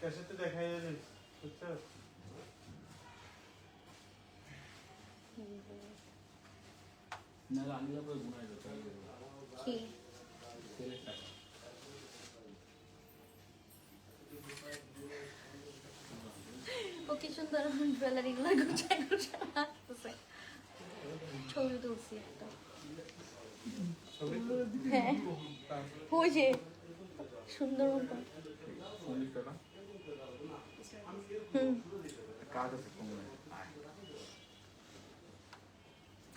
ক্যাসেটে দেখাই যাবে বুঝছো না আনলে পরে গুনাই যেতে কি তেলের টাকা ও কি সুন্দর জুয়েলারি গুলো গুছায় গুছায় রাখতেছে ছবি তুলছি একটা হ্যাঁ ওই যে সুন্দর মতো চল্লিশ টাকা হুম কাজ আছে কমে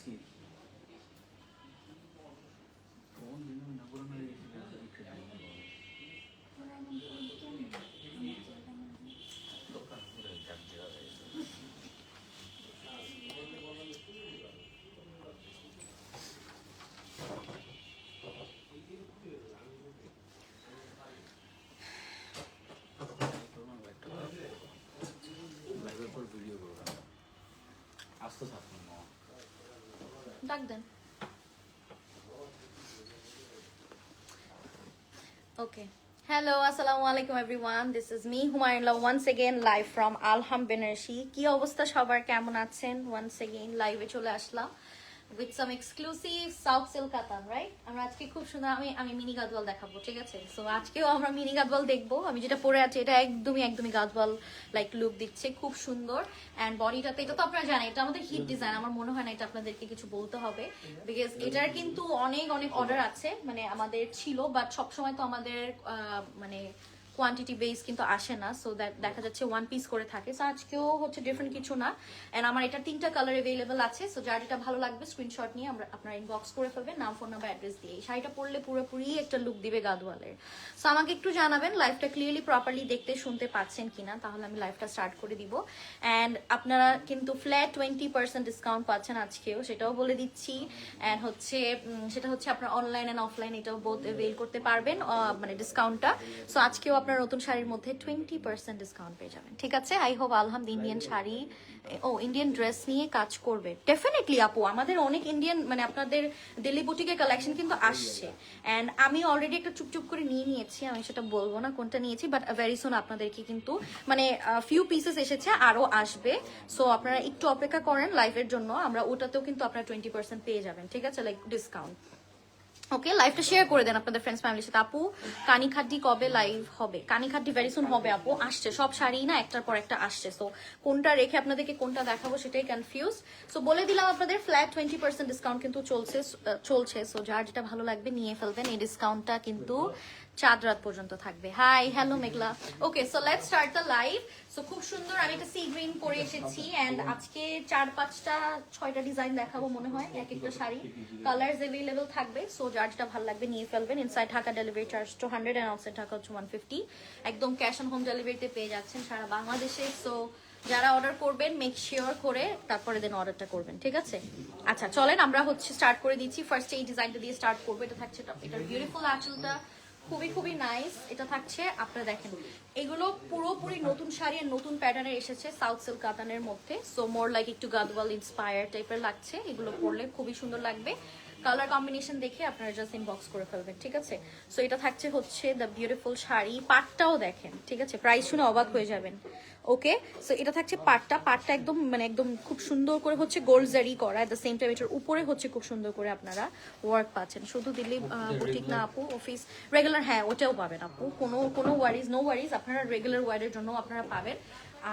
কি কোন দিন না বলে না দোকান করে কাজ দেওয়া লাইভের পর ভিডিও করবো আসতে থাকুন ডাক দেন Okay. Hello, assalamu alaikum everyone. This is me, Humayunla, once again live from Alham Benershi. কি অবস্থা সবার কেমন আছেন? Once again live এ চলে আসলাম with some exclusive South Silk Katan, right? আমরা আজকে খুব সুন্দর আমি মিনি গাদওয়াল দেখাবো, ঠিক আছে? সো আজকেও আমরা মিনি গাদওয়াল দেখবো। আমি যেটা পরে আছি এটা একদমই গাদওয়াল লাইক লুক দিচ্ছে, খুব সুন্দর। এন্ড বডিটাতে এটা তো আপনারা জানেন এটা আমাদের হিট ডিজাইন, আমার মনে হয় না এটা আপনাদেরকে কিছু বলতে হবে বিকজ এটার কিন্তু অনেক অর্ডার আছে, মানে আমাদের ছিল বাট সবসময় তো আমাদের মানে কোয়ান্টিটি বেস কিন্তু আসে না, সো দ্যাট দেখা যাচ্ছে ওয়ান পিস করে থাকে। সো আজকেও হচ্ছে ডিফারেন্ট কিছু না, এন্ড আমার এটা 3টা কালার अवेलेबल আছে। সো যার যেটা ভালো লাগবে স্ক্রিনশট নিয়ে আপনারা ইনবক্স করে ফেলবেন নাম ফোন নাম্বার অ্যাড্রেস দিয়ে। এই শাড়িটা পরলে পুরোপুরি একটা লুক দিবে গাদওয়ালের। সো আমাকে একটু জানাবেন লাইভটা ক্লিয়ারলি প্রপারলি দেখতে শুনতে পাচ্ছেন কিনা, তাহলে আমি লাইভটা স্টার্ট করে দিব। এন্ড আপনারা কিন্তু ফ্ল্যাট 20% ডিসকাউন্ট পাচ্ছেন আজকেও, সেটাও বলে দিচ্ছি। এন্ড হচ্ছে সেটা হচ্ছে আপনারা অনলাইন এন্ড অফলাইন এটাও বোথ অ্যাভেল করতে পারবেন, মানে ডিসকাউন্টটা। সো আজকেও আপনার নতুন শাড়ির মধ্যে 20% ডিসকাউন্ট পেয়ে যাবেন, ঠিক আছে? আই হোপ আলহামদ ইন্ডিয়ান শাড়ি ইন্ডিয়ান ড্রেস নিয়ে কাজ করবে ডেফিনেটলি আপু। আমাদের অনেক ইন্ডিয়ান মানে আপনাদের দিল্লি বুটিকের কালেকশন কিন্তু আসছে, এন্ড আমি অলরেডি একটা চুপচুপ করে নিয়ে নিয়েছি, আমি সেটা বলবো না কোনটা নিয়েছি, বাট ভেরি সুন আপনাদেরকে কিন্তু মানে ফিউ পিসেস এসেছে, আরো আসবে। সো আপনারা একটু অপেক্ষা করেন লাইভের জন্য, আমরা ওটাতেও কিন্তু আপনারা 20% পেয়ে যাবেন, ঠিক আছে? Like discount. ওকে, লাইভটা শেয়ার করে দেন আপনাদের ফ্রেন্ডস ফ্যামিলির সাথে। আপু কানিখাড্ডি কবে লাইভ হবে? কানিখাড্ডি ভেরি সুন হবে আপু, আসছে সব শাড়ি না একটার পর একটা আসছে। সো কোনটা রেখে আপনাদেরকে কোনটা দেখাবো সেটাই কনফিউজ। সো বলে দিলাম আপনাদের ফ্ল্যাট 20% ডিসকাউন্ট কিন্তু চলছে। সো যার যেটা ভালো লাগবে নিয়ে ফেলবেন, এই ডিসকাউন্টটা কিন্তু চাঁদ রাত পর্যন্ত থাকবে। Hi hello Meghla. Okay, so let's start the live. So খুব সুন্দর আমি একটা সি গ্রিন পরে এসেছি, এন্ড আজকে 4-5টা-6টা ডিজাইন দেখাবো মনে হয়, এক একটা শাড়ি কালারস अवेलेबल থাকবে। সো যার যেটা ভালো লাগবে নিয়ে ফেলবেন। Inside Dhaka delivery charge 200 and outside Dhaka হচ্ছে 150। একদম ক্যাশ অন হোম ডেলিভারিতে পেয়ে যাচ্ছেন সারা বাংলাদেশে। সো যারা অর্ডার করবেন মেক শিওর করে তারপরে দেন অর্ডারটা করবেন, ঠিক আছে? আচ্ছা চলেন আমরা হচ্ছে স্টার্ট করে দিচ্ছি। ফার্স্ট এই ডিজাইনটা দিয়ে স্টার্ট করবো। এটা থাকছে এটার বিউটিফুল আঁচলটা খুবই নাইস। এটা থাকছে আপনারা দেখেন এগুলো পুরোপুরি নতুন শাড়ি আর নতুন প্যাটার্নের এসেছে সাউথ সিল্ক কাতানের মধ্যে। সো মোর লাইক একটু গাদওয়াল ইন্সপায়ার টাইপের লাগছে, এগুলো পরলে খুবই সুন্দর লাগবে। কালার কম্বিনেশন দেখে আপনারা জাস্ট ইনবক্স করে ফেলবেন, ঠিক আছে? সো এটা থাকছে হচ্ছে দ্য বিউটিফুল শাড়ি, পাটটাও দেখেন, ঠিক আছে? প্রাইস শুনে অবাক হয়ে যাবেন। ওকে, সো এটা থাকছে পাটটা একদম মানে একদম খুব সুন্দর করে হচ্ছে গোল্ড জারি করা, এট দ্য সেম টাইম এটার উপরে হচ্ছে খুব সুন্দর করে আপনারা ওয়ার্ক পাচ্ছেন। শুধু দিল্লি বুটিক না আপু, অফিস রেগুলার, হ্যাঁ ওটাও পাবেন আপু, কোনো ওয়ারিজ নো ওয়ারিজ, আপনারা রেগুলার ওয়ারের জন্য আপনারা পাবেন।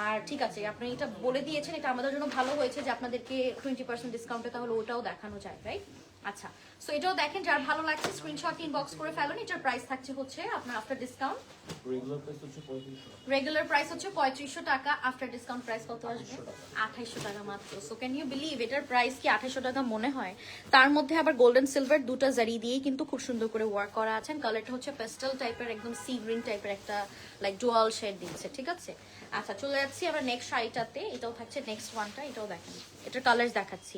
আর ঠিক আছে আপনি এটা বলে দিয়েছেন, এটা আমাদের জন্য ভালো হয়েছে যে আপনাদেরকে 20% ডিসকাউন্টে তাহলে ওটাও দেখানো যায়, রাইট? আচ্ছা, সো এটাও দেখেন যার ভালো লাগছে স্ক্রিনশট ইনবক্স করে ফেলুন। এটার প্রাইস থাকছে হচ্ছে আপনার আফটার ডিসকাউন্ট রেগুলার প্রাইস হচ্ছে 3500 টাকা, আফটার ডিসকাউন্ট প্রাইস কত আসবে? 2800 টাকা মাত্র। সো ক্যান ইউ বিলিভ এটার প্রাইস কি 2800 টাকা মনে হয়? তার মধ্যে আবার গোল্ডেন সিলভার দুটো জারি দিয়েই কিন্তু খুব সুন্দর করে ওয়ার্ক করা আছে। কালারটা হচ্ছে পেস্টেল টাইপের, একদম সি গ্রিন টাইপের একটা লাইক ডুয়াল শেড দিচ্ছে, ঠিক আছে? আচ্ছা চলে যাচ্ছি আমরা নেক্সট শাড়িটাতে। এটাও থাকছে নেক্সট ওয়ানটা, এটাও দেখেন, এটার কালার দেখাচ্ছি।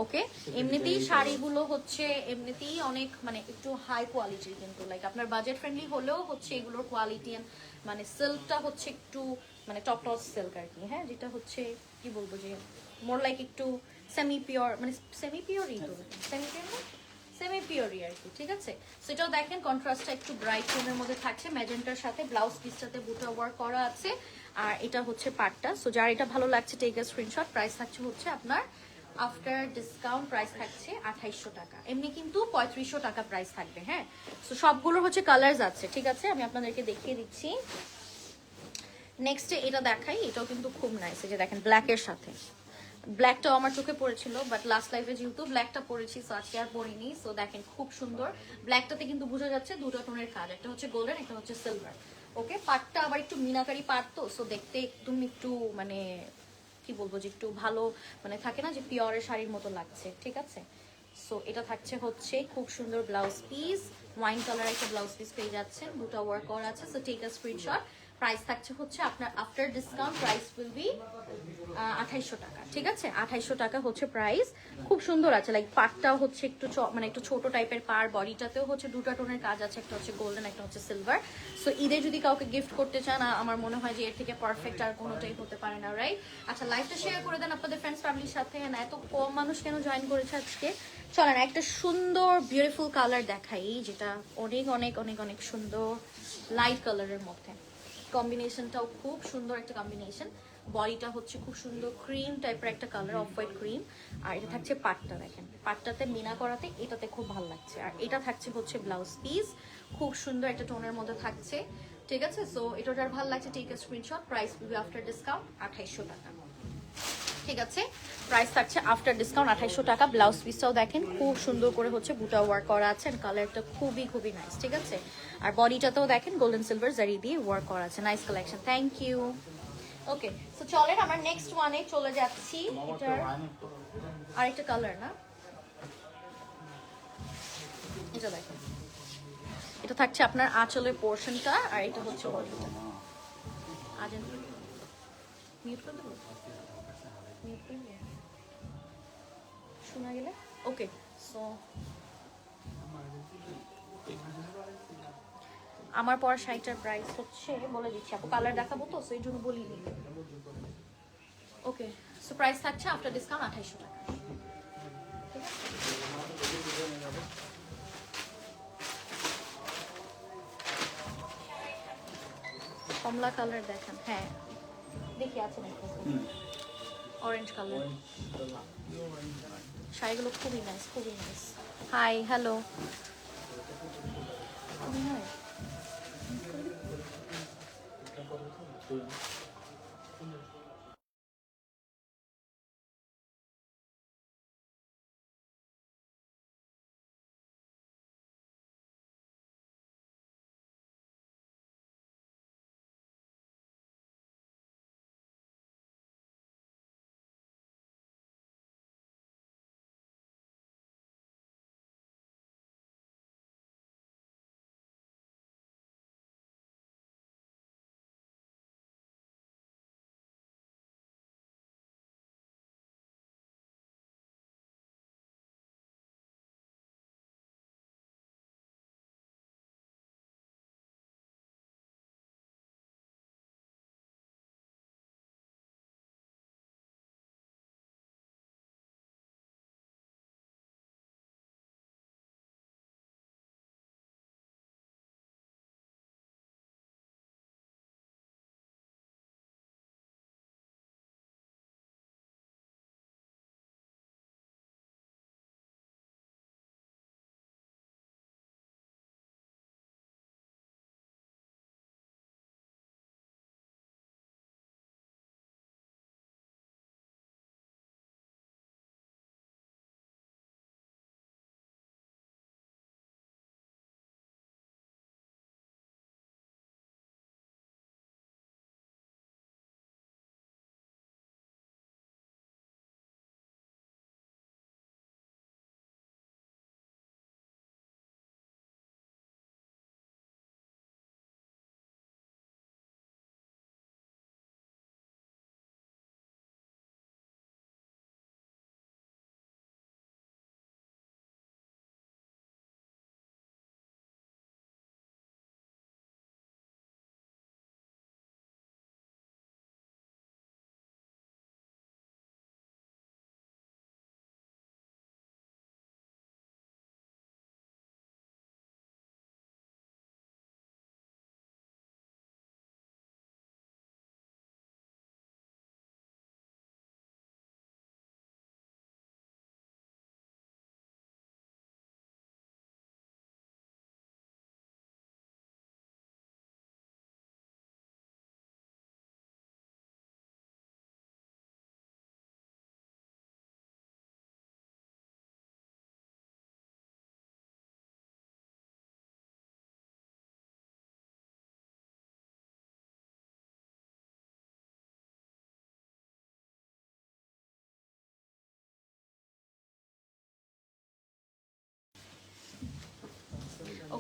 ওকে, এমনিতেই শাড়িগুলো হচ্ছে এমনিতেই অনেক মানে একটু হাই কোয়ালিটির, কিন্তু লাইক আপনার বাজেট ফ্রেন্ডলি হলেও হচ্ছে এগুলোর কোয়ালিটি মানে সিল্কটা হচ্ছে একটু মানে টপ সিল্ক আর কি, হ্যাঁ, যেটা হচ্ছে কি বলবো যে মোর লাইক একটু সেমি পিওর, মানে সেমি পিওরই তো, সেমি পিওর না সেমি পিওরই আর কি, ঠিক আছে। সেটাও দেখেন কন্ট্রাস্টটা একটু ব্রাইট টোনের মধ্যে থাকছে, ম্যাজেন্টার সাথে ব্লাউজ পিসটাতে বুটা ওয়ার্ক করা আছে, আর এটা হচ্ছে পাটটা। সো যার এটা ভালো লাগছে টেক আ স্ক্রিনশট। প্রাইস থাকছে হচ্ছে আপনার আফটার ডিসকাউন্ট প্রাইস থাকছে 2800 টাকা, এমনি কিন্তু 3500 টাকা প্রাইস থাকবে, হ্যাঁ। সো সবগুলোর হচ্ছে কালার্স আছে, ঠিক আছে, আমি আপনাদেরকে দেখিয়ে দিচ্ছি। নেক্সটে এটা দেখাই, এটাও কিন্তু খুব নাইস, এই যে দেখেন ব্ল্যাকের সাথে। ব্ল্যাকটাও আমার চোখে পড়েছিল, বাট লাস্ট লাইভে যেহেতু ব্ল্যাকটা পরেছি, সো আজকে আর পরিনি। সো দেখেন খুব সুন্দর, ব্ল্যাকটাতে কিন্তু বোঝা যাচ্ছে দুটো টোনের কাজ, একটা হচ্ছে গোল্ডেন, একটা হচ্ছে সিলভার। ওকে, পাটটা আবার একটু মিনাকারি পাট, তো সো দেখতে একদম একটু মানে কি বলবো, যে একটু ভালো মানে থাকে না যে পিওরের শাড়ির মতো লাগছে, ঠিক আছে। সো এটা থাকছে হচ্ছে খুব সুন্দর ব্লাউজ পিস, ওয়াইন কালার একটা ব্লাউজ পিস পেয়ে যাচ্ছেন, দুটো ওয়ার্ক করা আছে। So take a screenshot. Price থাকছে হচ্ছে আপনার after discount price will be 2800 taka, ঠিক আছে। 2800 টাকা হচ্ছে প্রাইস। খুব সুন্দর আছে, লাইক পাটটাও হচ্ছে একটু মানে একটু ছোট টাইপের পার, বডিটাতেও হচ্ছে দুটো টোনের কাজ আছে, একটা হচ্ছে গোল্ডেন, একটা হচ্ছে সিলভার। সো ঈদে যদি কাউকে গিফট করতে চান, আমার মনে হয় যে এর থেকে পারফেক্ট আর কোনোটাই হতে পারে না, রাইট। আচ্ছা, লাইভটা শেয়ার করে দেন আপনাদের ফ্রেন্ডস ফ্যামিলির সাথে। না এত কম মানুষ কেন জয়েন করেছে আজকে? চলেন একটা সুন্দর বিউটিফুল কালার দেখাই, যেটা অনেক অনেক অনেক অনেক সুন্দর, লাইট কালারের মধ্যে। কম্বিনেশনটাও খুব সুন্দর একটা কম্বিনেশন। বডিটা হচ্ছে খুব সুন্দর ক্রিম টাইপের একটা কালার, অফ হোয়াইট ক্রিম। আর এটা থাকছে পাটটা, দেখেন পাটটাতে মিনা করাতে এটাতে খুব ভালো লাগছে। আর এটা থাকছে হচ্ছে ব্লাউজ পিস, খুব সুন্দর একটা টোনের মধ্যে থাকছে, ঠিক আছে। সো এটা যার ভালো লাগছে take a screenshot. Price will be after discount 2800 taka, ঠিক আছে। প্রাইস থাকছে আফটার ডিসকাউন্ট 2800 টাকা। ব্লাউজ পিসটাও দেখেন খুব সুন্দর করে হচ্ছে বুটা ওয়ার্ক করা আছে, আর কালারটা খুবই খুবই নাইস, ঠিক আছে। আর বডিটাতেও দেখেন গোল্ডেন সিলভার জারি দিয়ে ওয়ার্ক করা আছে, nice collection, thank you. Okay, so চলেন আমরা নেক্সট ওয়ানে চলে যাচ্ছি। এটার আরেকটা কালার না, এটা দেখেন, এটা থাকছে আপনার আঁচলের পোর্শনটা, আর এটা হচ্ছে বডিটা। আজেন মিউট করে দেবো, মিউট করে দেবো, শোনা গেলে। ওকে, সো আমার পর শাড়িটার প্রাইস হচ্ছে বলে দিচ্ছি, আপু কালার দেখাবো তো, সেই জন্য বলিনি। ওকে, সো প্রাইস থাকছে আফটার ডিসকাউন্ট 2800 টাকা, ঠিক আছে। কমলা কালার দেখান, হ্যাঁ দেখি আছে নাকি, অরেঞ্জ কালার। শাড়িগুলো খুবই নাইস, খুবই নাইস। হাই, হ্যালো, খুবই নাইস।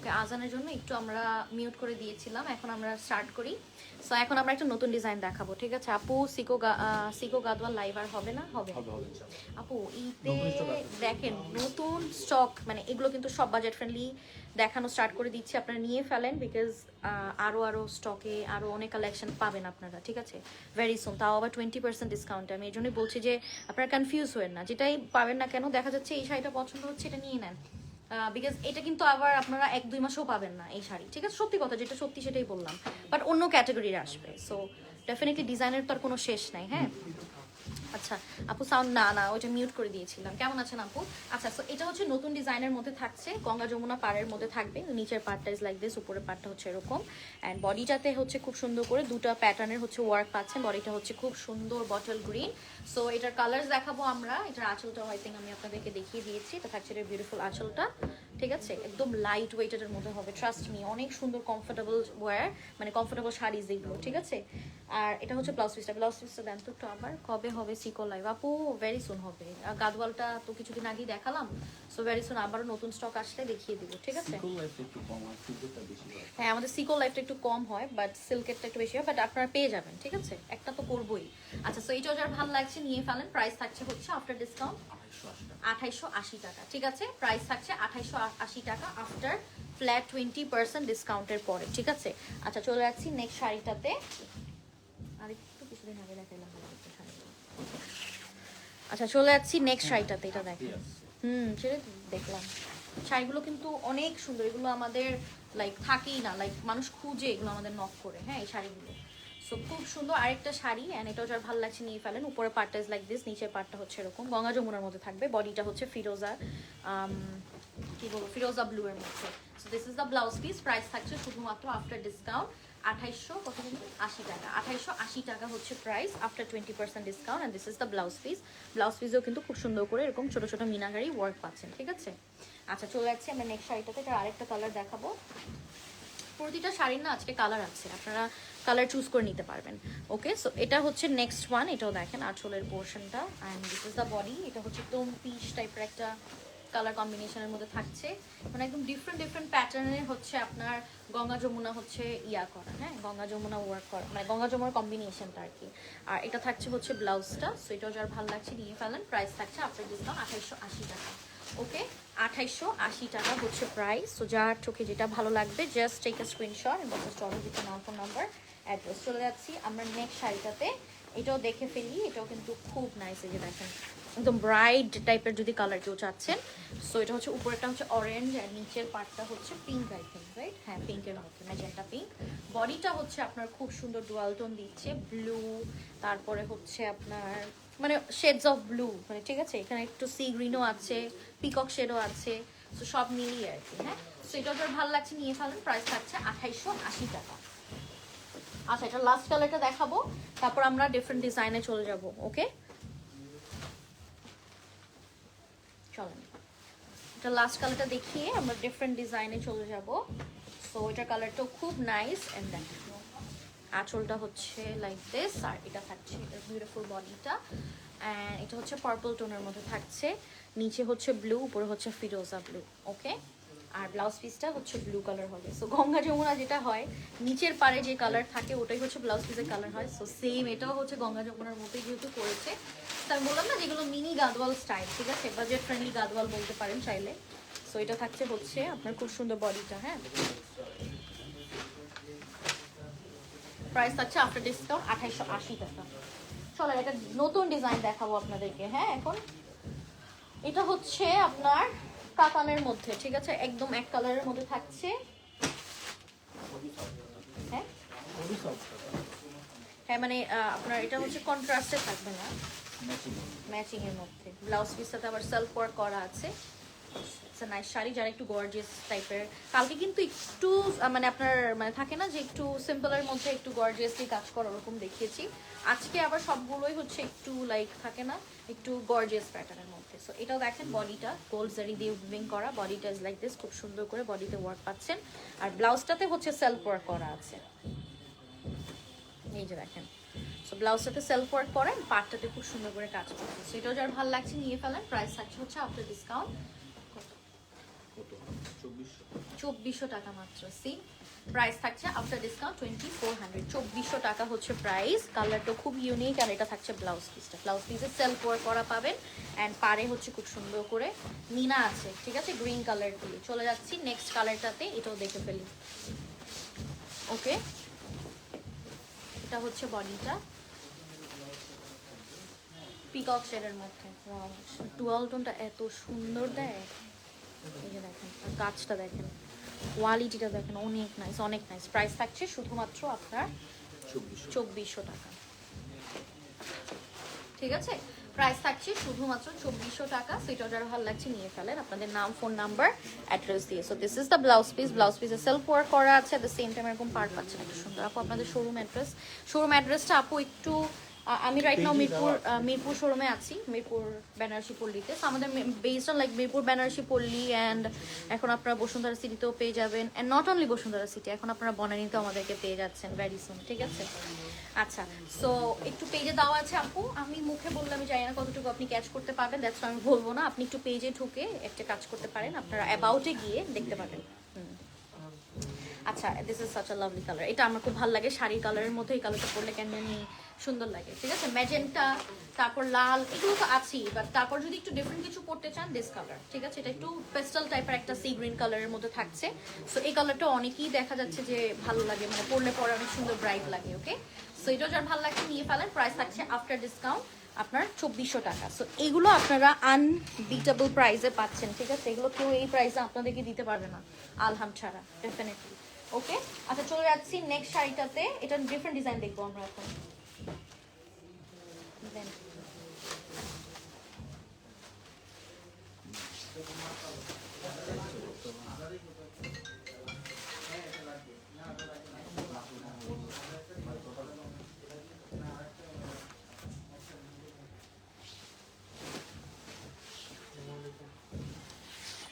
ওকে, আজানের জন্য একটু আমরা মিউট করে দিয়েছিলাম, এখন আমরা স্টার্ট করি। সো এখন আমরা একটা নতুন ডিজাইন দেখাবো, ঠিক আছে আপু? সিকো গাদওয়াল লাইভ আর হবে না? হবে আপু। ঈদে দেখেন নতুন স্টক, মানে এগুলো কিন্তু সব বাজেট ফ্রেন্ডলি দেখানো স্টার্ট করে দিচ্ছি, আপনারা নিয়ে ফেলেন, বিকজ আরও স্টকে আরও অনেক কালেকশন পাবেন আপনারা, ঠিক আছে, ভেরি সুন, তাও আবার 20% ডিসকাউন্টে। আমি এই জন্যই বলছি যে আপনারা কনফিউজ হবেন না, যেটাই পাবেন না কেন, দেখা যাচ্ছে এই শাড়িটা পছন্দ হচ্ছে এটা নিয়ে নেন, বিকজ এটা কিন্তু আবার আপনারা 1-2 মাসেও পাবেন না এই শাড়ি, ঠিক আছে? সত্যি কথা, যেটা সত্যি সেটাই বললাম, বাট অন্য ক্যাটাগরির আসবে। সো ডেফিনেটলি ডিজাইনের তো আর কোনো শেষ নাই। হ্যাঁ, আচ্ছা আপু সাউন্ড না ওইটা মিউট করে দিয়েছিলাম। কেমন আছেন আপু? আচ্ছা, সো এটা হচ্ছে নতুন ডিজাইনের মধ্যে থাকছে, গঙ্গা যমুনা পাড়ের মধ্যে থাকবে। নিচের পার্টটা ইজ লাইক দিস, উপরের পার্টটা হচ্ছে এরকম, অ্যান্ড বডিটাতে হচ্ছে খুব সুন্দর করে দুটো প্যাটার্নের হচ্ছে ওয়ার্ক পাচ্ছেন। বডিটা হচ্ছে খুব সুন্দর বটল গ্রিন। সো এটার কালার্স দেখাবো আমরা। এটার আঁচলটা আই থিঙ্ক আমি আপনাদেরকে দেখিয়ে দিয়েছি, এটা থাকছে এটার বিউটিফুল আঁচলটা, ঠিক আছে, একদম লাইট ওয়েটের মধ্যে হবে, ট্রাস্ট মি, অনেক সুন্দর কমফোর্টেবল ওয়্যার, মানে কমফোর্টেবল শাড়িজ এগুলো, ঠিক আছে? আর এটা হচ্ছে ব্লাউজ পিসটা দেন তো একটু। আবার কবে হবে সিকো লাইভ? আপু ভেরি সুন হবে, গাদওয়ালটা তো কিছুদিন আগেই দেখালাম, সো ভেরি সুন আবারও নতুন স্টক আসলে দেখিয়ে দিব, ঠিক আছে? হ্যাঁ, আমাদের সিকো লাইফটা একটু কম হয়, বাট সিল্কেরটা একটু বেশি হয়, বাট আপনারা পেয়ে যাবেন, ঠিক আছে, একটা তো করবোই। আচ্ছা, সো এইটাও যার ভালো লাগছে নিয়ে ফেলেন। প্রাইস থাকছে হচ্ছে আফটার ডিসকাউন্ট 2880 টাকা, ঠিক আছে? প্রাইস থাকছে 2880 টাকা আফটার ফ্ল্যাট 20% ডিসকাউন্টের পরে, ঠিক আছে? আচ্ছা, চলে যাচ্ছি নেক্সট শাড়িটাতে। আর একটু কিছুদিন আগে দেখাইলাম শাড়িটা। আচ্ছা, চলে যাচ্ছি নেক্সট শাড়িটাতে, এটা দেখেন। সেটা দেখলাম, শাড়িগুলো কিন্তু অনেক সুন্দর, এগুলো আমাদের লাইক থাকেই না, লাইক মানুষ খুঁজে এগুলো আমাদের নক করে। হ্যাঁ, এই শাড়িগুলো সো খুব সুন্দর। আরেকটা শাড়ি, অ্যান্ড এটাও যার ভালো লাগছে নিয়ে ফেলেন। উপরে পার্টটা ইজ লাইক দিস, নিচের পার্টটা হচ্ছে এরকম গঙ্গা যমুনার মধ্যে থাকবে। বডিটা হচ্ছে ফিরোজা, কি বলবো, ফিরোজা ব্লু এর মধ্যে। So this is the blouse piece. Price থাকছে শুধুমাত্র আফটার ডিসকাউন্ট 2880 টাকা। 2880 টাকা হচ্ছে price after 20% discount, and this is the blouse piece. Blouse পিসেও কিন্তু খুব সুন্দর করে এরকম ছোট ছোট মিনাকারি ওয়ার্ক পাচ্ছেন, ঠিক আছে? আচ্ছা, চলে যাচ্ছি আমরা নেক্সট শাড়িটাতে। এটা আরেকটা কালার দেখাবো। প্রতিটা শাড়ির না আজকে কালার আছে, আপনারা কালার চুজ করে নিতে পারবেন। ওকে, সো এটা হচ্ছে নেক্সট ওয়ান। এটাও দেখেন আঁচলের পোর্শনটা, and this is the body. এটা হচ্ছে একদম পিচ টাইপের একটা কালার কম্বিনেশনের মধ্যে থাকছে, মানে একদম ডিফারেন্ট প্যাটার্নের হচ্ছে আপনার গঙ্গা যমুনা হচ্ছে ইয়া করা। হ্যাঁ, গঙ্গা যমুনা ওয়ার্ক করা, মানে গঙ্গা যমুনার কম্বিনেশনটা আর কি। আর এটা থাকছে হচ্ছে ব্লাউজটা। সো এটাও যার ভালো লাগছে নিয়ে ফেলেন। প্রাইস থাকছে আপনার ডিসকাউন্ট 2880 টাকা। ওকে, 2880 টাকা হচ্ছে প্রাইস। সো যার চোখে যেটা ভালো লাগবে জাস্ট টেক আ স্ক্রিনশট এবং জাস্ট অর্ডার দিতে নাম, ফোন নাম্বার, অ্যাড্রেস। চলে যাচ্ছি আমরা নেক্সট শাড়িটাতে। এটাও দেখে ফেলি, এটাও কিন্তু খুব নাইস। এই যে দেখেন একদম ব্রাইট টাইপের যদি কালার কেউ চাচ্ছেন। সো এটা হচ্ছে উপরেরটা হচ্ছে অরেঞ্জ, আর নিচের পার্টটা হচ্ছে পিঙ্ক, আই থিঙ্ক, রাইট? হ্যাঁ, পিঙ্কের মধ্যে, ম্যাজেন্টা পিঙ্ক। বডিটা হচ্ছে আপনার খুব সুন্দর ডুয়াল টোন দিচ্ছে, ব্লু, তারপরে হচ্ছে আপনার মানে শেডস অফ ব্লু, মানে ঠিক আছে, এখানে একটু সি গ্রিনও আছে, পিকক শেডও আছে, সো সব মিলিয়ে আর কি। হ্যাঁ, সো এটা যার ভালো লাগছে নিয়ে ফেলেন। প্রাইস থাকছে 2880 টাকা। আচ্ছা, এটা লাস্ট কালারটা দেখাবো, তারপর আমরা ডিফারেন্ট ডিজাইনে চলে যাব। ওকে, চলেন এটা লাস্ট কালারটা দেখিয়ে আমরা ডিফারেন্ট ডিজাইনে চলে যাব। সো এটার কালারটাও খুব নাইস, এন্ড দেন আঁচলটা হচ্ছে লাইক দিস, আর এটা থাকছে এটার বিউটিফুল বডিটা, অ্যান্ড এটা হচ্ছে পার্পল টোনের মধ্যে থাকছে, নিচে হচ্ছে ব্লু, উপরে হচ্ছে ফিরোজা ব্লু। ওকে, আর ব্লাউজ পিসটা হচ্ছে ব্লু কালার হবে। সো গঙ্গা যমুনা যেটা হয় নিচের পারে যে কালার থাকে ওটাই হচ্ছে ব্লাউজ পিসের কালার হয়। সো সেম এটাও হচ্ছে গঙ্গা যমুনার মতোই যেহেতু করেছে, তার বললাম না যেগুলো মিনি গাদওয়াল স্টাইল, ঠিক আছে, বাজেট ফ্রেন্ডলি গাদওয়াল বলতে পারেন চাইলে। সো এটা থাকছে হচ্ছে আপনার খুব সুন্দর বডিটা। হ্যাঁ, প্রাইস থাকছে আফটার ডিসকাউন্ট 2880 টাকা। চলো একটা নতুন ডিজাইন দেখাবো আপনাদেরকে। হ্যাঁ, এখন এটা হচ্ছে আপনার কাতানের মধ্যে, ঠিক আছে, একদম এক কালারের মধ্যে থাকছে। হ্যাঁ হ্যাঁ, মানে আপনার এটা হচ্ছে কন্ট্রাস্টে থাকবে না, ম্যাচিং এর মধ্যে। ব্লাউজ পিসটাতে আবার সেলফ ওয়ার্ক করা আছে। নাইস শাড়ি, যারা একটু গর্জিয়াস টাইপের। কালকে কিন্তু একটু মানে আপনার মানে থাকে না যে একটু সিম্পলের মধ্যে একটু গর্জিয়াসলি কাজ করা, ওরকম দেখিয়েছি। আজকে আবার সবগুলোই হচ্ছে একটু লাইক থাকে না একটু গর্জিয়াস প্যাটার্নের মধ্যে। সো এটাও দেখেন বডিটা গোল্ড জারি দিয়ে উইভিং করা, বডিটা ইজ লাইক দিস, খুব সুন্দর করে বডিতে ওয়ার্ক পাচ্ছেন। আর ব্লাউজটাতে হচ্ছে সেলফ ওয়ার্ক করা আছে, এই যে দেখেন। সো ব্লাউজটাতে সেলফ ওয়ার্ক করেন, পার্টটাতে খুব সুন্দর করে কাজ করছে। সো এটাও যার ভালো লাগছে নিয়ে ফেলেন। প্রাইস থাকছে হচ্ছে আফটার ডিসকাউন্ট 24 2400 টাকা মাত্র। সি প্রাইস থাকছে আফটার ডিসকাউন্ট 2400, 2400 টাকা হচ্ছে প্রাইস। কালারটা খুব ইউনিক, আর এটা থাকছে ব্লাউজ পিসটা। ব্লাউজ পিসে সেলফ ওয়ার্ক করা পাবেন, অ্যান্ড পারে হচ্ছে খুব সুন্দর করে মিনা আছে, ঠিক আছে, গ্রিন কালার দিয়ে। চলে যাচ্ছি নেক্সট কালারটাতে, এটাও দেখে ফেলি। ওকে, এটা হচ্ছে বডিটা পিকক শেডের মধ্যে। ডুয়াল টোনটা এত সুন্দর দেয়, এই যে দেখেন, আর কাজটা দেখেন, কোয়ালিটিটা দেখেন, অনেক নাইস, অনেক নাইস। প্রাইস থাকছে শুধুমাত্র আপনার 2400 টাকা, ঠিক আছে। প্রাইস থাকছে শুধুমাত্র 2400 টাকা। সেটা যারা ভালো লাগছে নিয়ে ফেলেন, আপনাদের নাম, ফোন নাম্বার, অ্যাড্রেস দিয়ে। So this is the blouse piece. Blouse পিসে সেলফ ওয়ার্ক করা আছে, অ্যাট দ্য সেম টাইম এরকম পার্ট পাচ্ছেন একটা সুন্দর। আপু আপনাদের শোরুম অ্যাড্রেসটা আপু একটু, আমি রাইট নাও মিরপুর শোরুমে আছি, মিরপুর বেনারসি পল্লীতে। সো আমাদের based on like Mirpur Benarasi Palli, and এখন আপনারা বসুন্ধরা সিটিতেও পেয়ে যাবেন, and not only Bashundhara city, এখন আপনারা বনানীতেও আমাদেরকে পেয়ে যাচ্ছেন ভেরি সুন, ঠিক আছে। আচ্ছা, সো একটু পেজে দেওয়া আছে আপু, আমি মুখে বললে আমি জানি না কতটুকু আপনি ক্যাচ করতে পারবেন, দ্যাটস আমি বলবো না। আপনি একটু পেজে ঢুকে একটা কাজ করতে পারেন, আপনারা অ্যাবাউটে গিয়ে দেখতে পারেন। আচ্ছা, this is such a lovely colour. এটা আমার খুব ভালো লাগে, শাড়ির কালারের মধ্যে এই কালারটা পরলে কেন জানি সুন্দর লাগে, ঠিক আছে। ম্যাজেন্টা, তারপর লাল, এগুলো তো আছেই, বাট তারপর যদি একটু ডিফারেন্ট কিছু পড়তে চান, দিস কালার, ঠিক আছে। এটা একটু পেস্টাল টাইপের একটা সি গ্রিন কালারের মধ্যে থাকছে। সো এই কালারটা অনেকেই দেখা যাচ্ছে যে ভালো লাগে, মানে পরলে পরে অনেক সুন্দর ব্রাইট লাগে, ওকে। সো এটাও যার ভালো লাগছে নিয়ে ফেলেন। প্রাইস থাকছে আফটার ডিসকাউন্ট আপনার 2400 টাকা। সো এগুলো আপনারা আনবিটেবল প্রাইসে পাচ্ছেন, ঠিক আছে। এগুলো কেউ এই প্রাইসে আপনাদেরকে দিতে পারবে না, আলহাম ছাড়া, ডেফিনেটলি। ওকে, আচ্ছা চলে যাচ্ছি নেক্সট শাড়িটাতে। এটা ডিফারেন্ট ডিজাইন দেখবো আমরা এখন। দেন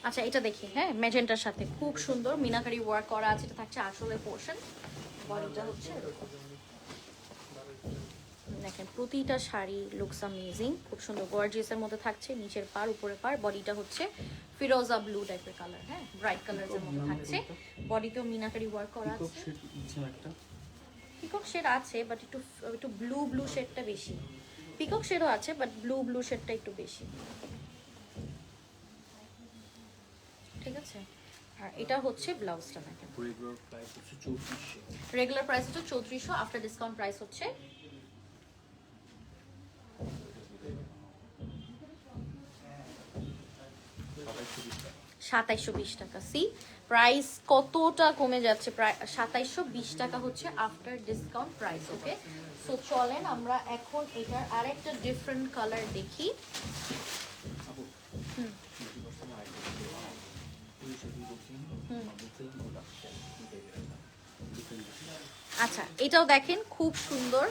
আচ্ছা, এটা দেখি, হ্যাঁ, ম্যাজেন্টার সাথে খুব সুন্দর মিনাকারি ওয়ার্ক করা আছে। এটা থাকছে আসলে পোর্শন, বডিটা হচ্ছে দেখেন, প্রতিটা শাড়ি লুকস অ্যামেজিং, খুব সুন্দর গর্জিয়াসের মধ্যে থাকছে। নিচের পার, উপরের পার, বডিটা হচ্ছে ফিরোজা ব্লু টাইপের কালার, হ্যাঁ, ব্রাইট কালারের মধ্যে থাকছে। বডিতেও মিনাকারি ওয়ার্ক করা আছে। পিকক শেড আছে, বাট একটু একটু ব্লু শেডটা বেশি। পিকক শেডও আছে, বাট ব্লু শেডটা একটু বেশি, ঠিক আছে। আর এটা হচ্ছে ব্লাউজটা দেখেন, রেগুলার প্রাইস হচ্ছে 3400, আফটার ডিসকাউন্ট প্রাইস হচ্ছে 2720 টাকা। সি প্রাইস কতটা কমে যাচ্ছে, প্রায় 2720 টাকা হচ্ছে আফটার ডিসকাউন্ট প্রাইস, ওকে। সো চলেন আমরা এখন এটার আরেকটা ডিফারেন্ট কালার দেখি। আচ্ছা, এটাও দেখেন খুব সুন্দর।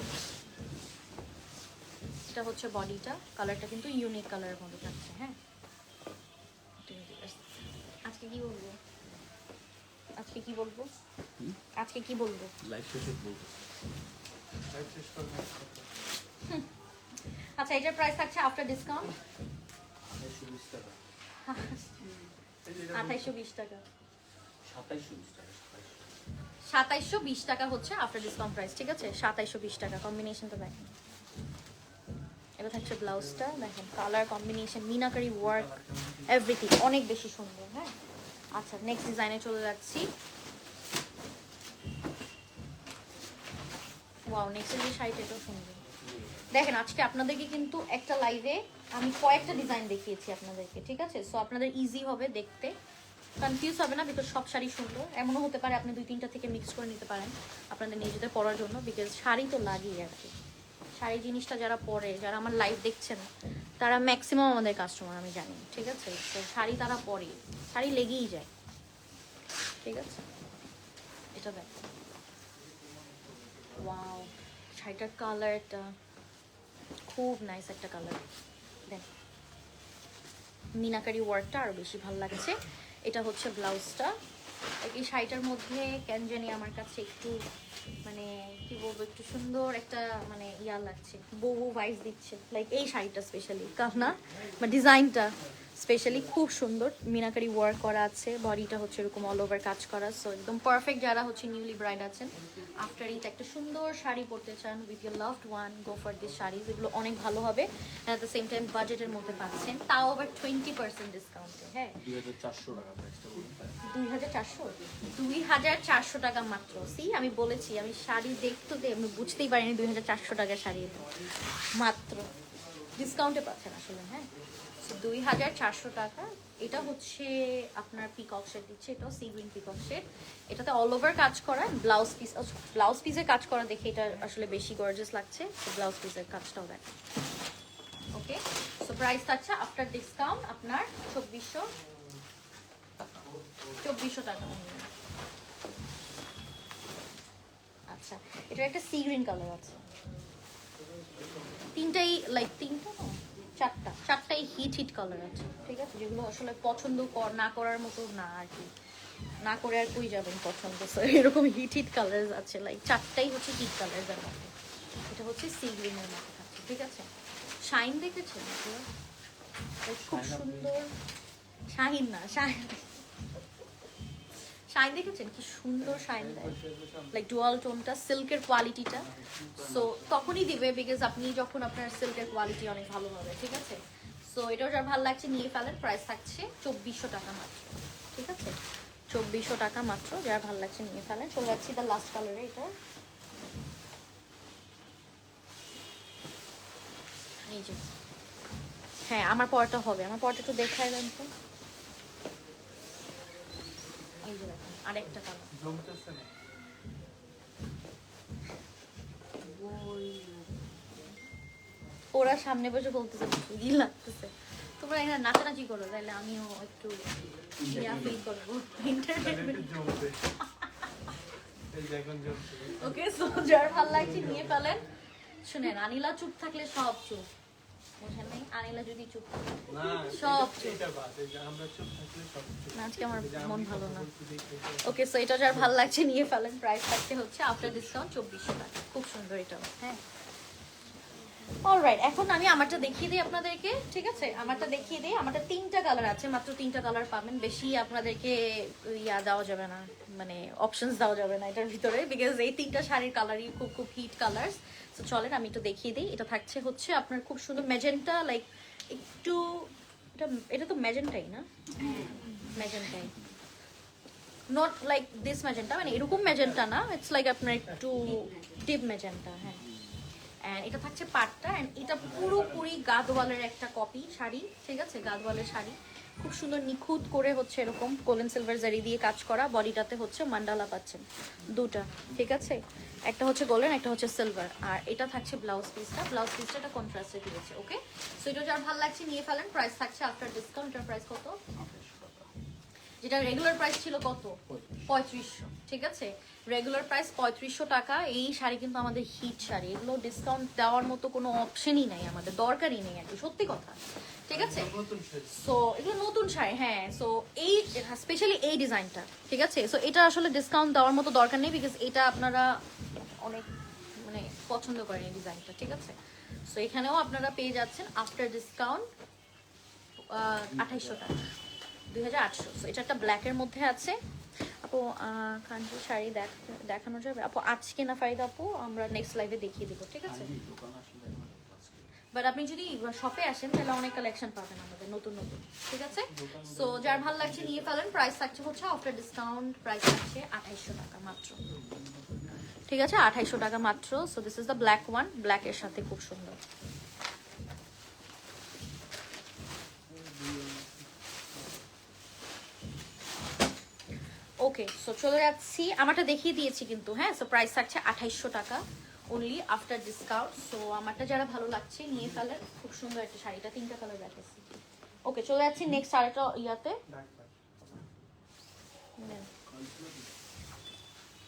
এটা হচ্ছে বডিটা, কালারটা কিন্তু ইউনিক কালারের মধ্যে থাকছে, হ্যাঁ। আজকে কি বলবো, আজকে কি বলবো, আজকে কি বলবো, লাইভ শেষে বলবো। আচ্ছা, এটার প্রাইস থাকছে আফটার ডিসকাউন্ট 2820 টাকা। 2720 টাকা হচ্ছে আফটার ডিসকাউন্ট প্রাইস, ঠিক আছে। 2720 টাকা। কম্বিনেশনটা দেখেন, এটা থাকছে ব্লাউজটা, দেখেন colour combination, meenakari work, everything অনেক বেশি সুন্দর, হ্যাঁ। আচ্ছা, নেক্সট ডিজাইনে চলে যাচ্ছি। ওয়াও, নেক্সট যে শাড়িটা এটাও সুন্দর। দেখেন, আজকে আপনাদেরকে কিন্তু একটা লাইভে আমি কয়েকটা ডিজাইন দেখিয়েছি আপনাদেরকে, ঠিক আছে। সো আপনাদের ইজি হবে দেখতে, কনফিউজ হবে না, বিকজ সব শাড়ি সুন্দর। এমনও হতে পারে আপনি 2-3টা থেকে মিক্স করে নিতে পারেন আপনাদের নিজেদের পরার জন্য, বিকজ শাড়ি তো লাগেই আর কি। শাড়ি জিনিসটা যারা পরে, যারা আমার লাইভ দেখছেন, তারা ম্যাক্সিমাম আমাদের কাস্টমার, আমি জানি, ঠিক আছে। তো শাড়ি তারা পরে, শাড়ি লেগেই যায়, ঠিক আছে। এটা দেখ, ওয়াও, শাড়িটার কালারটা খুব নাইস একটা কালার, দেখ মিনাকারি ওয়ার্কটা আরও বেশি ভালো লাগছে। এটা হচ্ছে ব্লাউজটা। এই শাড়িটার মধ্যে কেন জানি আমার কাছে একটু মানে কি বলবো, একটু সুন্দর একটা মানে ইয়া লাগছে, বউ ভাইস দিচ্ছে, লাইক এই শাড়িটা স্পেশালি কারণ না বা ডিজাইনটা। স্পেশালি খুব সুন্দর মিনাকারি ওয়ার্ক করা আছে, বডিটা হচ্ছে এরকম অল ওভার কাজ করা। সো একদম পারফেক্ট যারা হচ্ছে নিউলি ব্রাইড আছেন, আফটার ঈদ একটা সুন্দর শাড়ি পরতে চান with your loved one, go for this saris. এগুলো অনেক ভালো হবে, অ্যাট দ্য সেম টাইম বাজেটের মধ্যে পাচ্ছেন, তাও আবার 20% ডিসকাউন্টে। হ্যাঁ, 2400 টাকা প্রাইসটা বলুন। 2400 টাকা মাত্র। সি আমি বলেছি, আমি শাড়ি দেখতে আমি বুঝতেই পারিনি 2400 টাকার শাড়ি এটা মাত্র ডিসকাউন্টে পাচ্ছেন আসলে। হ্যাঁ, 2400 টাকা। এটা হচ্ছে আপনার পিকক শেড দিচ্ছে, এটাও সি গ্রিন পিকক শেড। এটাতে অল ওভার কাজ করা, ব্লাউজ পিসের কাজ করা দেখে এটা আসলে বেশি গর্জিয়াস লাগছে। ব্লাউজ পিসের কাজটাও দেখ। ওকে, সো প্রাইস থাকছে আফটার ডিসকাউন্ট আপনার 2400 টাকা। আচ্ছা, এটা একটা সি গ্রিন কালার আছে, তিনটাই চারটাই হিট কালার আছে, ঠিক আছে, যেগুলো আসলে পছন্দ না করার মতো না আর কি, না করে আর কই যাবেন পছন্দ। এরকম হিট কালার আছে, লাইক চারটাই হচ্ছে হিট কালার এর মধ্যে। এটা হচ্ছে সি গ্রিনের মধ্যে থাকছে, ঠিক আছে। শাইন দেখেছেন খুব সুন্দর, শাহিন না শাইন দেখেছেন কি সুন্দর শাইন দেয়, লাইক ডুয়াল টোনটা, সিল্কের কোয়ালিটিটা। সো তখনই দিবে বিকজ আপনি যখন আপনার সিল্কের কোয়ালিটি অনেক ভালো হবে, ঠিক আছে। সো এটাও যার ভালো লাগছে নিয়ে ফেলেন, প্রাইস থাকছে 2400 টাকা মাত্র, ঠিক আছে, 2400 টাকা মাত্র। যার ভালো লাগছে নিয়ে ফেলেন। চলে যাচ্ছি দ্য লাস্ট কালারে, এটা এই যে, হ্যাঁ আমার পরটা হবে, আমার পরটা একটু দেখাই দেন তো। এই যে দেখেন আরেকটা কালার, জমতেছে না। ওরা সামনে বসে বলতেছে ই লাগতেছে, তোমরা এখানে নাচানাচি করো, তাহলে আমিও একটু ফিল করবো এন্টারটেইনমেন্ট। জমতে এই যে এখন জমতে। ওকে, সো যার ভালো লাগছে নিয়ে ফেলেন। শুনেন, আনিলা চুপ থাকলে সব চুপ, বুঝেন নাই? আনিলা যদি চুপ থাকে না সব এটা- চুপ। এটা বাদ, এই যে আমরা চুপ থাকলে সব চুপ। না, আজকে আমার এই যে আমি মন ভালো কথা না। বলছি দেখে ওকে, সো এটা যার ভালো লাগছে নিয়ে ফেলেন, প্রাইস থাকছে হচ্ছে আফটার ডিসকাউন্ট 2400 টাকা। খুব সুন্দর এটাও। হ্যাঁ, অলরাইট, এখন আমি আমারটা দেখিয়ে দিই আপনাদেরকে, ঠিক আছে। আমারটা দেখিয়ে দিই, আমারটা 3টা কালার আছে, মাত্র 3টা কালার পাবেন, বেশি আপনাদেরকে ইয়া দেওয়া যাবে না, মানে অপশনস দেওয়া যাবে না এটার ভিতরে, বিকজ এই 3টা শাড়ির কালারই খুব খুব হিট কালার্স। তো চলেন আমি একটু দেখিয়ে দিই। এটা থাকছে হচ্ছে আপনার খুব সুন্দর ম্যাজেন্টা, লাইক একটু এটা তো ম্যাজেন্টাই না, ম্যাজেন্টাই, নট লাইক দিস ম্যাজেন্টা, মানে এরকম ম্যাজেন্টা না, ইটস লাইক আপনার একটু ডিপ ম্যাজেন্টা। হ্যাঁ, অ্যান্ড এটা থাকছে পাটটা, অ্যান্ড এটা পুরোপুরি গাদওয়ালের একটা কপি শাড়ি, ঠিক আছে, গাদওয়ালের শাড়ি, খুব সুন্দর নিখুঁত করে হচ্ছে এরকম গোল্ডেন সিলভার জারি দিয়ে কাজ করা। বডিটাতে হচ্ছে মান্ডালা পাচ্ছেন দুটা, ঠিক আছে, একটা হচ্ছে গোল্ডেন, একটা হচ্ছে সিলভার। আর এটা থাকছে ব্লাউজ পিসটা এটা কন্ট্রাস্টে দিয়েছে। ওকে, সো এটা যার ভালো লাগছে নিয়ে ফেলেন, প্রাইস থাকছে আফটার ডিসকাউন্ট। এটার প্রাইস কত? যেটা রেগুলার প্রাইস ছিল কত? 3500, ঠিক আছে, রেগুলার প্রাইস 3500 টাকা। এই শাড়ি কিন্তু আমাদের হিট শাড়ি, এগুলো ডিসকাউন্ট দেওয়ার মতো কোনো অপশনই নাই, আমাদের দরকারই নেই আর কি, সত্যি কথা, ঠিক আছে। নতুন শাড়ি। সো এগুলো নতুন শাড়ি, হ্যাঁ। সো এই স্পেশালি এই ডিজাইনটা, ঠিক আছে, সো এটা আসলে ডিসকাউন্ট দেওয়ার মতো দরকার নেই, বিকজ এটা আপনারা অনেক মানে পছন্দ করেন এই ডিজাইনটা, ঠিক আছে। সো এখানেও আপনারা পেয়ে যাচ্ছেন আফটার ডিসকাউন্ট 2800 টাকা, 2800। সো এটা একটা ব্ল্যাকের মধ্যে আছে। আপু কাঞ্চি শাড়ি দেখানো যাবে আপু আজকে না ফারিদা আপু? আমরা নেক্সট লাইভে দেখিয়ে দেবো, ঠিক আছে। দোকান আসলে আজকে বাট আপনি যদি শপে আসেন তাহলে অনেক কালেকশন পাবেন আমাদের নতুন নতুন, ঠিক আছে। সো যার ভালো লাগছে নিয়ে ফেলেন, প্রাইস থাকছে হচ্ছে আফটার ডিসকাউন্ট, প্রাইস থাকছে 2800 টাকা মাত্র, ঠিক আছে, 2800 টাকা মাত্র। So this is the black one, ব্ল্যাকের সাথে খুব সুন্দর। ওকে, সো চলে যাচ্ছি, আমারটা দেখিয়ে দিয়েছি কিন্তু, হ্যাঁ। সো প্রাইস থাকছে 2800 টাকা অনলি আফটার ডিসকাউন্ট। সো আমারটা যারা ভালো লাগছে নিয়ে ফেলেন, খুব সুন্দর একটা শাড়িটা, 3টা কালার দেখাচ্ছি। ওকে, চলে যাচ্ছি নেক্সট আরেকটা ইয়াতে।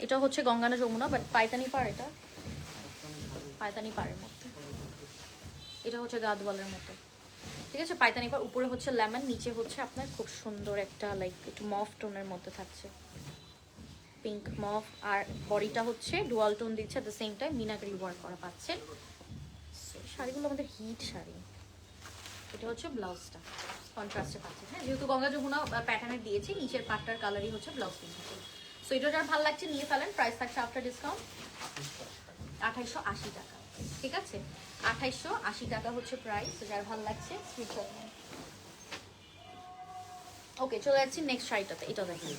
এটা হচ্ছে গঙ্গানা যমুনা, বাট পায়তানি পাড়, এটা পায়তানি পাড়ের মধ্যে, এটা হচ্ছে গাদওয়ালের মতো, ঠিক আছে। পায়তানি পাড়, উপরে হচ্ছে লেমন, নিচে হচ্ছে আপনার খুব সুন্দর একটা লাইক একটু মফ টোনের মধ্যে থাকছে, পিঙ্ক মফ। আর বডিটা হচ্ছে ডুয়াল টোন দিচ্ছে, at the same time meenakari work করা পাচ্ছেন। শাড়িগুলো আমাদের হিট শাড়ি। এটা হচ্ছে ব্লাউজটা, কন্ট্রাস্টে পাচ্ছেন, হ্যাঁ যেহেতু গঙ্গা যমুনা প্যাটার্নের দিয়েছি, নিচের পাটটার কালারই হচ্ছে ব্লাউজ পিস। সো এটা যার ভালো লাগছে নিয়ে ফেলেন, প্রাইস থাকছে আফটার ডিসকাউন্ট 2880 টাকা। ঠিক আছে, 2880 টাকা হচ্ছে প্রাইস, যার ভালো লাগছে স্ক্রিনশট নেন। ওকে, চলে যাচ্ছি নেক্সট শাড়িটাতে। এটা দেখেন,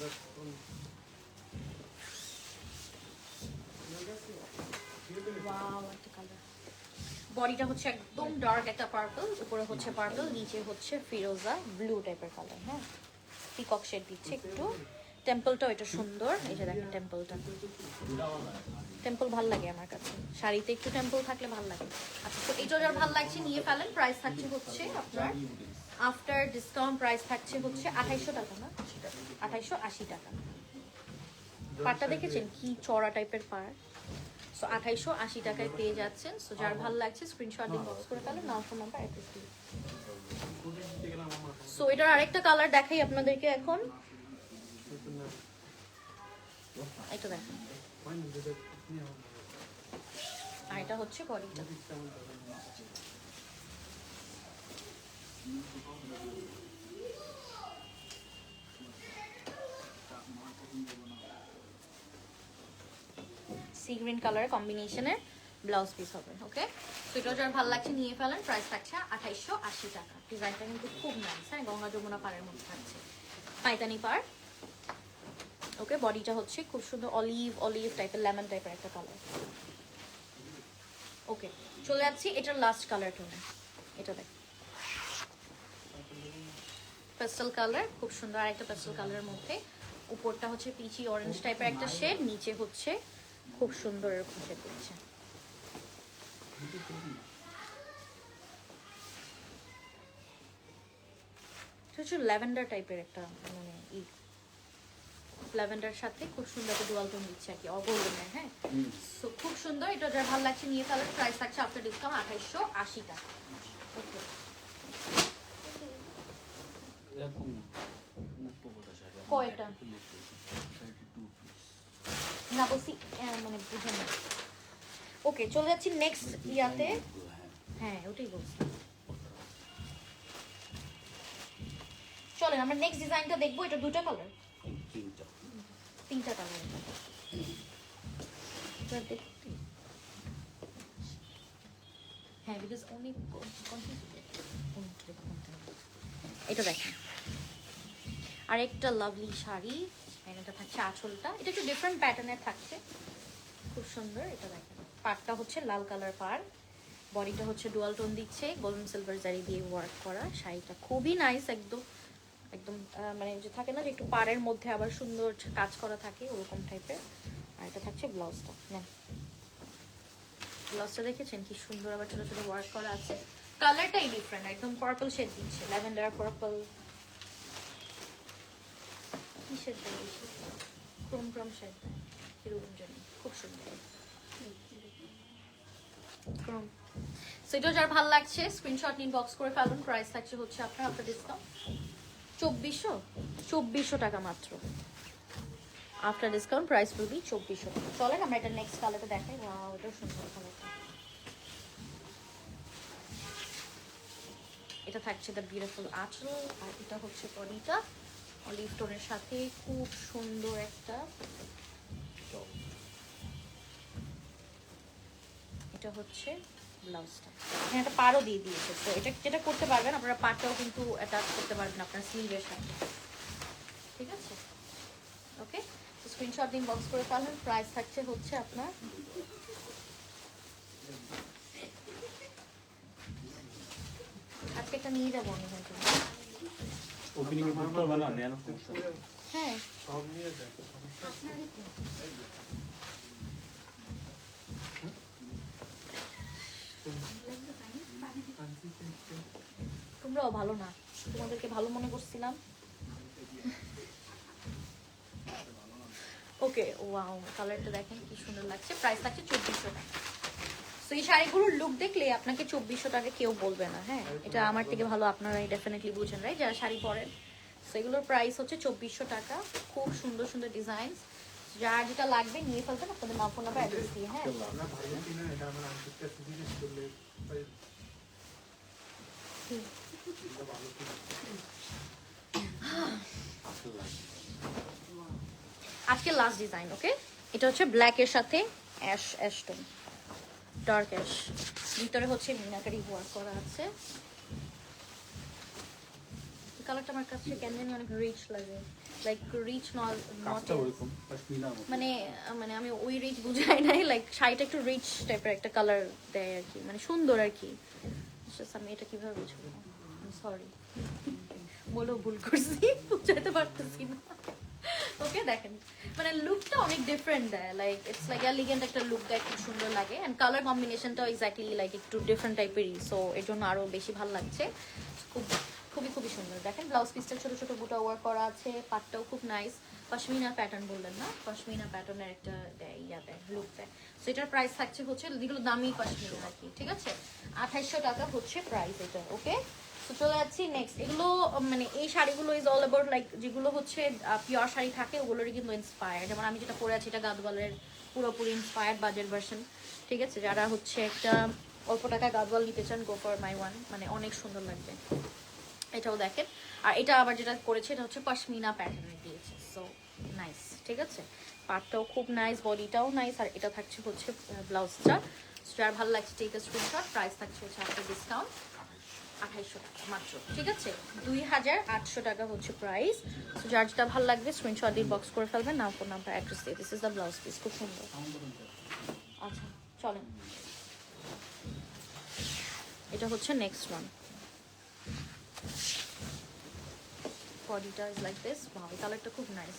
ওয়াও একটা কালার। বডিটা হচ্ছে একদম ডার্ক একটা পার্পল, উপরে হচ্ছে পার্পল, নিচে হচ্ছে ফিরোজা ব্লু টাইপের কালার, হ্যাঁ পিকক শেড দিচ্ছে একটু। টেম্পলটাও এটা সুন্দর, এই যে দেখেন টেম্পলটা, টেম্পল ভাল লাগে আমার কাছে, শাড়িতে একটু টেম্পল থাকলে ভাল লাগে। আচ্ছা, তো এটা যার ভাল লাগছে নিয়ে ফেলেন, প্রাইস থাকছে হচ্ছে আপনার আফটার ডিসকাউন্ট প্রাইস থাকছে হচ্ছে 2800 টাকা, না 2880 টাকা। পাড়টা দেখেছেন কি চড়া টাইপের পাড়। সো 2880 টাকায় পেয়ে যাচ্ছেন। সো যার ভালো লাগছে স্ক্রিনশট দিন, বক্স করে ফেলেন, নাম ফোন নাম্বার অ্যাড্রেস দিন। সো এটার আরেকটা কালার দেখাই আপনাদেরকে এখন, এটা দেখেন, আর এটা হচ্ছে বডিটা। সি গ্রিন কালার কম্বিনেশনের ব্লাউজ পিস হবে। ওকে, তো এটা যার ভালো লাগছে নিয়ে ফেলেন, প্রাইস থাকছে 2880 টাকা। ডিজাইনটা কিন্তু খুব নাইস, হ্যাঁ গঙ্গা যমুনা পাড়ের মধ্যে থাকছে, পাইতানি পাড়। ওকে, বডিটা হচ্ছে খুব সুন্দর অলিভ অলিভ টাইপের, লেমন টাইপের একটা কালার। ওকে, চলে যাচ্ছি এটার লাস্ট কালার টোনে, এটা দেখ পেস্টেল কালার, খুব সুন্দর আরেকটা পেস্টেল কালারের মধ্যে, উপরটা হচ্ছে পিচি অরেঞ্জ টাইপের একটা শেড, নিচে হচ্ছে খুব সুন্দর এরকম শেড দিচ্ছে। হচ্ছে ল্যাভেন্ডার টাইপের একটা, মানে ল্যাভেন্ডার সাথে খুব সুন্দর একটা ডুয়াল টোন দিচ্ছে আর কি, অগোল্ডেন, হ্যাঁ সো খুব সুন্দর। এটা যার ভালো লাগছে নিয়ে ফেলার, প্রাইস থাকছে আফটার ডিসকাউন্ট 2880 টাকা। ওকে, কয়টা না বলছি মানে বুঝে না। ওকে, চলে যাচ্ছি নেক্সট ইয়াতে, হ্যাঁ ওটাই বলছি। চলেন আমরা নেক্সট ডিজাইনটা দেখবো। এটা দুটো কালার, তিনটা কালার। হ্যাঁ বিকজ অনেক এটা দেখেন, আরেকটা লাভলি শাড়ি, এটা থাকছে আঁচলটা, এটা একটু ডিফারেন্ট প্যাটার্নের থাকছে, খুব সুন্দর। এটা দেখেন, পাড়টা হচ্ছে লাল কালার পাড়, বডিটা হচ্ছে ডুয়াল টোন দিচ্ছে, গোল্ডেন সিলভার জারি দিয়ে ওয়ার্ক করা। শাড়িটা খুবই নাইস, একদম একদম মানে যে থাকে না যে একটু পাড়ের মধ্যে আবার সুন্দর কাজ করা থাকে ওরকম টাইপের। আর এটা থাকছে ব্লাউজটা, নেন ব্লাউজটা দেখেছেন কি সুন্দর, আবার ছোট ছোট ওয়ার্ক করা আছে। কালারটাই ডিফারেন্ট, একদম পার্পল শেড দিচ্ছে, ল্যাভেন্ডার পার্পল কি শেড দেয়, ক্রোম ক্রোম শেড দেয় এরকম জানি, খুব সুন্দর ক্রোম। সো এটা যার ভালো লাগছে স্ক্রিনশট নিন, বক্স করে ফেলুন। প্রাইস থাকছে হচ্ছে আপনার আফটার ডিসকাউন্ট 2400 টাকা মাত্র। আফটার ডিসকাউন্ট প্রাইস পড়বি 2400 টাকা। চলেন আমরা এটা নেক্সট কালারটা দেখাই। ওয়াও, এটা সুন্দর কালারটা। এটা থাকছে দ্য বিউটিফুল আঁচল, আর এটা হচ্ছে বডিটা অলিভ টোনের সাথে খুব সুন্দর একটা, এটা হচ্ছে ব্লাউজটা, এখানে একটা পাড়ও দিয়ে দিয়েছে। তো এটা যেটা করতে পারবেন আপনারা, পাড়টাও কিন্তু অ্যাটাচ করতে পারবেন আপনার স্লিভের সাথে, ঠিক আছে। ওকে, স্ক্রিনশট দিন, বক্স করে ফেলেন। প্রাইস থাকছে হচ্ছে আপনার আজকে একটা নিয়ে যাবো আমি কিন্তু, ওপেনিং এর পর বানা নেন সমস্যা। হ্যাঁ সব নিয়ে যায়। তোমরাও ভালো না, তোমাদেরকে ভালো মনে করছিলাম। ওকে, ওয়াও কালারটা দেখেন কি সুন্দর লাগছে। প্রাইস থাকছে 2400 টাকা। তো এই শাড়িগুলোর লুক দেখলে আপনাকে 2400 টাকা কেউ বলবে না, হ্যাঁ এটা আমার থেকে ভালো আপনারাই ডেফিনেটলি বুঝেন, রাইট, যারা শাড়ি পরেন। তো এগুলোর প্রাইস হচ্ছে 2400 টাকা। খুব সুন্দর সুন্দর ডিজাইন, যার যেটা লাগবে নিয়ে ফেলবেন আপনাদের নাম ফোন নাম্বার অ্যাড্রেস দিয়ে। হ্যাঁ আমরা ভালো কিনা এটা আমরা আন্টির কাছে জিজ্ঞেস করলে এটা ভালো কিনা আজকে লাস্ট ডিজাইন, ওকে? এটা হচ্ছে ব্ল্যাকের সাথে অ্যাশ টোন, ডার্ক অ্যাশ, ভিতরে হচ্ছে মিনাকারি ওয়ার্ক করা আছে। কালারটা আমার কাছে কেন জানি অনেক রিচ লাগে, লাইক রিচ নট মানে মানে আমি ওই রিচ বুঝাই নাই, লাইক শাড়িটা একটু রিচ টাইপের একটা কালার দেয় আর কি, মানে সুন্দর আর কি। আমি এটা কিভাবে বুঝবো, সরি বলেও ভুল করছি, বুঝাইতে পারতেছি না। ওকে দেখেন মানে লুকটা অনেক ডিফারেন্ট দেয়, লাইক ইটস লাইক এলিগেন্ট একটা লুক দেয়, খুব সুন্দর লাগে। অ্যান্ড কালার কম্বিনেশনটাও এক্স্যাক্টলি লাইক একটু ডিফারেন্ট টাইপেরই, সো এর জন্য আরও বেশি ভালো লাগছে। খুবই খুবই সুন্দর। দেখেন ব্লাউজ পিসটা ছোট ছোট বুটা ওয়ার্ক করা আছে, পাটটাও খুব নাইস। পশমিনার প্যাটার্ন বললেন না, পশমিনা প্যাটার্নের একটা ইয়া দেয়, লুক দেয়। সো এটার প্রাইস থাকছে হচ্ছে, যেগুলো দামি পশমিনা আর কি, ঠিক আছে, 2800 টাকা হচ্ছে প্রাইস এটা, ওকে? তো চলে যাচ্ছি নেক্সট। এগুলো মানে এই শাড়িগুলো ইজ অল অ্যাবাউট লাইক যেগুলো হচ্ছে পিওর শাড়ি থাকে ওগুলোরই কিন্তু ইন্সপায়ার্ড। যেমন আমি যেটা পরে আছি এটা গাদওয়ালের পুরোপুরি ইন্সপায়ার্ড, বাজেট ভার্সন, ঠিক আছে? যারা হচ্ছে একটা অল্প টাকায় গাদওয়াল নিতে চান, গো ফর মাই ওয়ান, মানে অনেক সুন্দর লাগবে। এটাও দেখেন। আর এটা আবার যেটা করেছে এটা হচ্ছে পশমিনা প্যাটার্নে দিয়েছে, সো নাইস, ঠিক আছে? পাটটাও খুব নাইস, বডিটাও নাইস। আর এটা থাকছে হচ্ছে ব্লাউজটা। যার ভালো লাগছে টেক আ স্ক্রিনশট। প্রাইস থাকছে হচ্ছে আফটার ডিসকাউন্ট 2800 টাকা মাত্র, ঠিক আছে? 2800 টাকা হচ্ছে প্রাইস। সো যার যেটা ভালো লাগবে স্ক্রিনশট দিয়ে বক্স করে ফেলবেন, নাম ফোন নাম্বার অ্যাড্রেস দিয়ে। This is the blouse piece, খুব সুন্দর। আচ্ছা চলেন, এটা হচ্ছে নেক্সট ওয়ান। বডিটা ইজ লাইক দিস। ওয়াও, এই কালারটা খুব নাইস,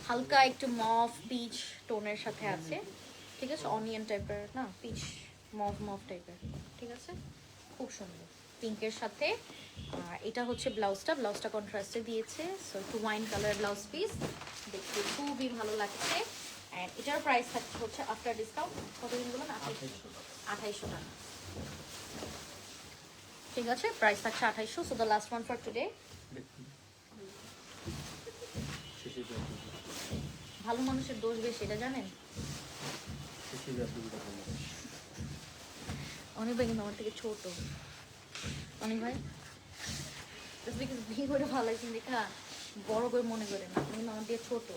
হালকা একটু মভ পিচ টোনের সাথে আছে, ঠিক আছে? অনিয়ন টাইপের না, পিচ মভ টাইপের, ঠিক আছে? খুব সুন্দর পিঙ্কের সাথে। আর এটা হচ্ছে ব্লাউজটা কন্ট্রাস্টে দিয়েছে, সো একটু ওয়াইন কালার ব্লাউজ পিস, দেখতে খুবই ভালো লাগছে। অ্যান্ড এটার প্রাইস থাকছে হচ্ছে আফটার ডিসকাউন্ট কতদিন বলুন, 2800 টাকা, ঠিক আছে? প্রাইস থাকছে 2800। So the last one for today. ভালো মানুষের দোষ বেশি, এটা জানেন? অনেক ভাই কিন্তু আমার থেকে ছোট, অনেক ভাই বিয়ে করে ভালো লাগছে দেখা বড় করে মনে করে না, কিন্তু আমার দিয়ে ছোট।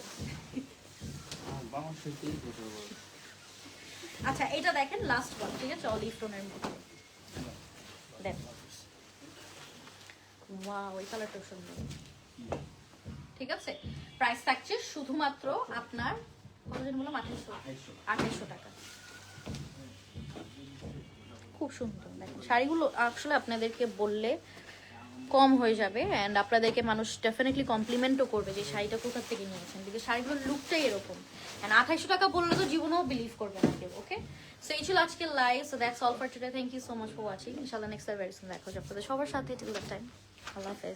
আচ্ছা এটা দেখেন লাস্ট ওয়ান, ঠিক আছে? অলিভ টোনের মধ্যে দেন, ওয়াও এই কালারটা সুন্দর, ঠিক আছে? প্রাইস থাকছে শুধুমাত্র আপনার কতদিন বললাম, 2800 টাকা। খুব সুন্দর। দেখেন শাড়িগুলো আসলে আপনাদেরকে বললে কম হয়ে যাবে, অ্যান্ড আপনাদেরকে মানুষ ডেফিনেটলি কমপ্লিমেন্টও করবে যে শাড়িটা কোথা থেকে নিয়েছেন, বিকজ শাড়িগুলোর লুকটাই এরকম। অ্যান্ড 2800 টাকা বললে তো জীবনেও বিলিভ করবে না কেউ, ওকে? সো এই ছিল আজকে live. So that's all for today. Thank you so much for watching. ইনশাআল্লাহ নেক্সট টাইম ভেরি সুন দেখা হবে আপনাদের সবার সাথে। টিল দ্যাট টাইম, আল্লাহ হাফেজ।